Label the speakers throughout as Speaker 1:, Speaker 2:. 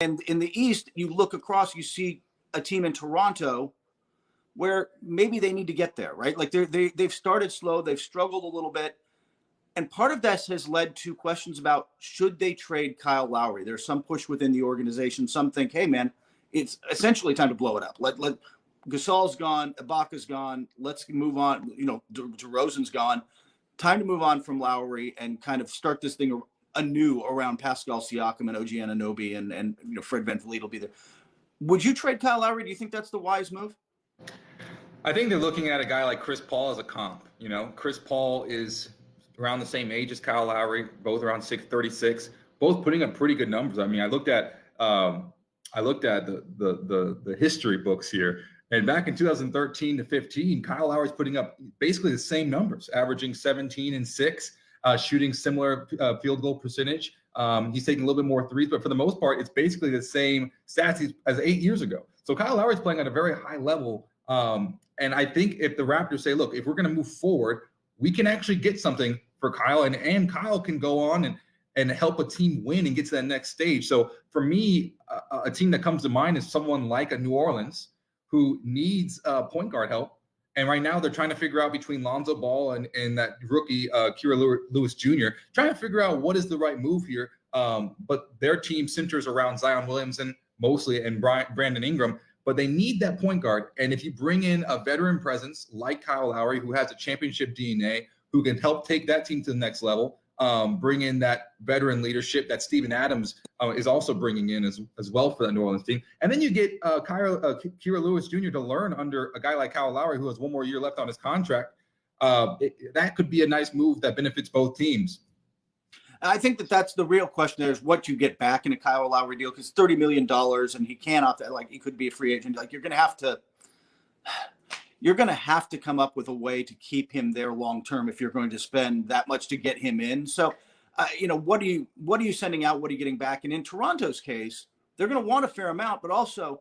Speaker 1: And in the East, you look across, you see a team in Toronto where maybe they need to get there, right? Like they've started slow, they've struggled a little bit. And part of this has led to questions about should they trade Kyle Lowry? There's some push within the organization. Some think, hey, man, it's essentially time to blow it up. Let Gasol's gone, Ibaka's gone. Let's move on. You know, DeRozan's gone. Time to move on from Lowry and kind of start this thing anew around Pascal Siakam and OG Anunoby and you know, Fred VanVleet will be there. Would you trade Kyle Lowry? Do you think that's the wise move?
Speaker 2: I think they're looking at a guy like Chris Paul as a comp. You know, Chris Paul is around the same age as Kyle Lowry, both around 6'36", both putting up pretty good numbers. I mean, I looked at the history books here, and back in 2013 to 15, Kyle Lowry's putting up basically the same numbers, averaging 17 and 6, shooting similar field goal percentage. He's taking a little bit more threes, but for the most part, it's basically the same stats as 8 years ago. So Kyle Lowry's playing at a very high level. And I think if the Raptors say, look, if we're going to move forward, we can actually get something for Kyle, and Kyle can go on and help a team win and get to that next stage. So for me, a team that comes to mind is someone like a New Orleans who needs point guard help. And right now they're trying to figure out between Lonzo Ball and that rookie, Kira Lewis Jr., trying to figure out what is the right move here. But their team centers around Zion Williamson mostly and Brandon Ingram. But they need that point guard. And if you bring in a veteran presence like Kyle Lowry, who has a championship DNA, who can help take that team to the next level, bring in that veteran leadership that Steven Adams is also bringing in as well for the New Orleans team. And then you get Kira Lewis Jr. to learn under a guy like Kyle Lowry, who has one more year left on his contract. That could be a nice move that benefits both teams.
Speaker 1: I think that's the real question there is what you get back in a Kyle Lowry deal, because $30 million and he can't opt that. Like, he could be a free agent. Like, you're going to have to come up with a way to keep him there long term if you're going to spend that much to get him in. So, you know, what are you sending out? What are you getting back? And in Toronto's case, they're going to want a fair amount, but also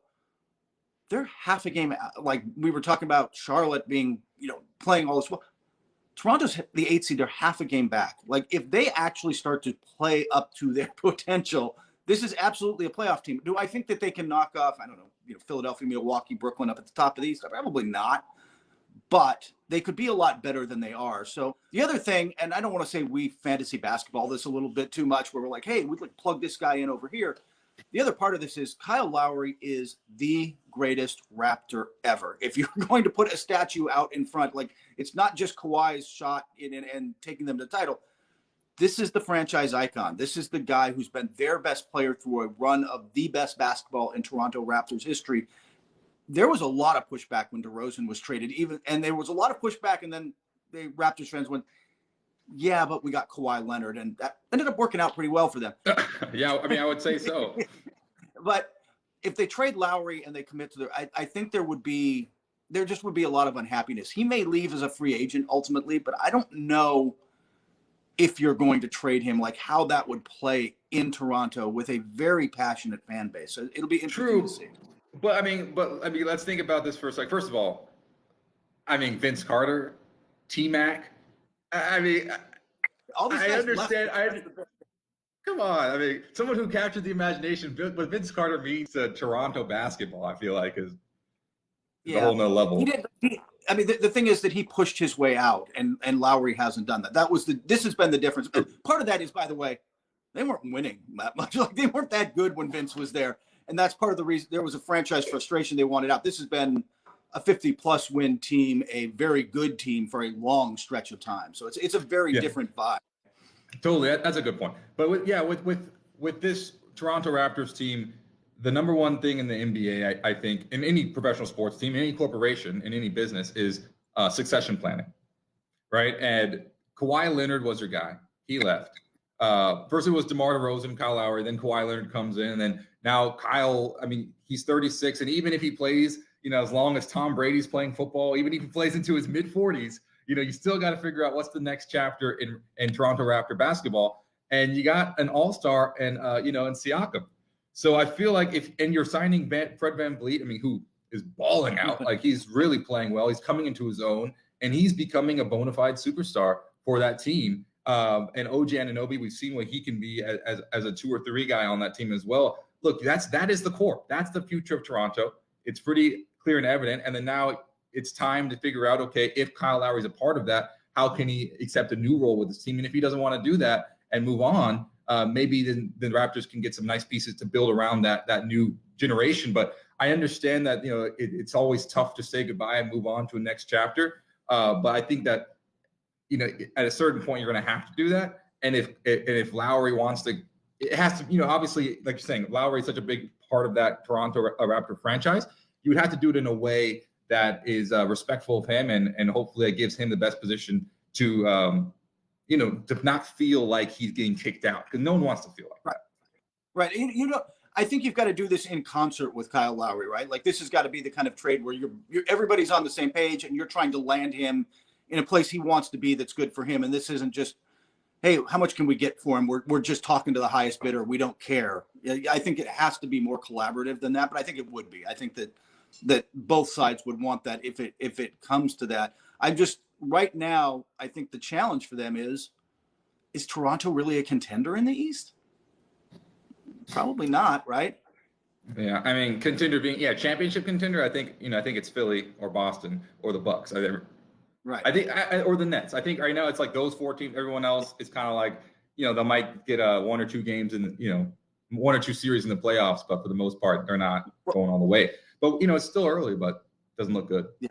Speaker 1: they're half a game. Like we were talking about Charlotte being, you know, playing all this well. Toronto's the 8th seed. They're half a game back. Like, if they actually start to play up to their potential, this is absolutely a playoff team. Do I think that they can knock off, I don't know, you know, Philadelphia, Milwaukee, Brooklyn up at the top of the East? Probably not. But they could be a lot better than they are. So the other thing, and I don't want to say we fantasy basketball this a little bit too much, where we're like, hey, we'd like plug this guy in over here. The other part of this is Kyle Lowry is the greatest Raptor ever. If you're going to put a statue out in front, like, it's not just Kawhi's shot in and taking them to the title. This is the franchise icon. This is the guy who's been their best player through a run of the best basketball in Toronto Raptors history. There was a lot of pushback when DeRozan was traded, and there was a lot of pushback, and then the Raptors fans went, yeah, but we got Kawhi Leonard, and that ended up working out pretty well for them.
Speaker 2: Yeah, I mean, I would say so.
Speaker 1: But if they trade Lowry and they commit to I think there just would be a lot of unhappiness. He may leave as a free agent ultimately, but I don't know if you're going to trade him, like how that would play in Toronto with a very passionate fan base. So it'll be interesting to see.
Speaker 2: But I mean, let's think about this for a second. First of all, I mean, Vince Carter, T-Mac. I mean, all these I understand. Come on. I mean, someone who captured the imagination. What Vince Carter means to Toronto basketball, I feel like, is a whole nother level.
Speaker 1: I mean, the thing is that he pushed his way out, and Lowry hasn't done that. This has been the difference. And part of that is, by the way, they weren't winning that much. Like, they weren't that good when Vince was there, and that's part of the reason there was a franchise frustration. They wanted out. This has been a 50-plus win team, a very good team for a long stretch of time. So it's a very different vibe.
Speaker 2: Totally, that's a good point. But with this Toronto Raptors team, the number one thing in the NBA, I think, in any professional sports team, in any corporation, in any business, is succession planning, right? And Kawhi Leonard was your guy. He left. First it was DeMar DeRozan, Kyle Lowry, then Kawhi Leonard comes in, and then now Kyle, I mean, he's 36, and even if he plays, you know, as long as Tom Brady's playing football, even if he plays into his mid-40s, you know, you still got to figure out what's the next chapter in Toronto Raptor basketball. And you got an all-star and Siakam. So I feel like and you're signing Fred VanVleet, I mean, who is balling out, like he's really playing well. He's coming into his own, and he's becoming a bona fide superstar for that team. And OG Anunoby, we've seen what he can be as a 2 or 3 guy on that team as well. look, that is the core. That's the future of Toronto. It's pretty clear and evident. And then now it's time to figure out, okay, if Kyle Lowry is a part of that, how can he accept a new role with this team? And if he doesn't want to do that and move on, maybe then the Raptors can get some nice pieces to build around that new generation. But I understand that, you know, it's always tough to say goodbye and move on to a next chapter. But I think that, you know, at a certain point, you're going to have to do that. And if Lowry wants to, it has to, you know, obviously, like you're saying, Lowry is such a big part of that Toronto Raptor franchise. You would have to do it in a way that is respectful of him, and hopefully it gives him the best position to, you know, to not feel like he's getting kicked out, because no one wants to feel like that.
Speaker 1: Right. You know, I think you've got to do this in concert with Kyle Lowry, right? Like, this has got to be the kind of trade where everybody's on the same page and you're trying to land him in a place he wants to be that's good for him. And this isn't just, hey, how much can we get for him? We're just talking to the highest bidder. We don't care. I think it has to be more collaborative than that, but I think it would be. I think that both sides would want that if it comes to that. I'm just, right now, I think the challenge for them is Toronto really a contender in the East? Probably not, right?
Speaker 2: Yeah, I mean, contender being, championship contender. I think it's Philly or Boston or the Bucks.
Speaker 1: Right.
Speaker 2: I think, or the Nets. I think right now it's like those 4 teams. Everyone else is kind of like, you know, they might get 1 or 2 games in, you know, 1 or 2 series in the playoffs, but for the most part, they're not going all the way. But, you know, it's still early, but it doesn't look good.
Speaker 1: Yeah.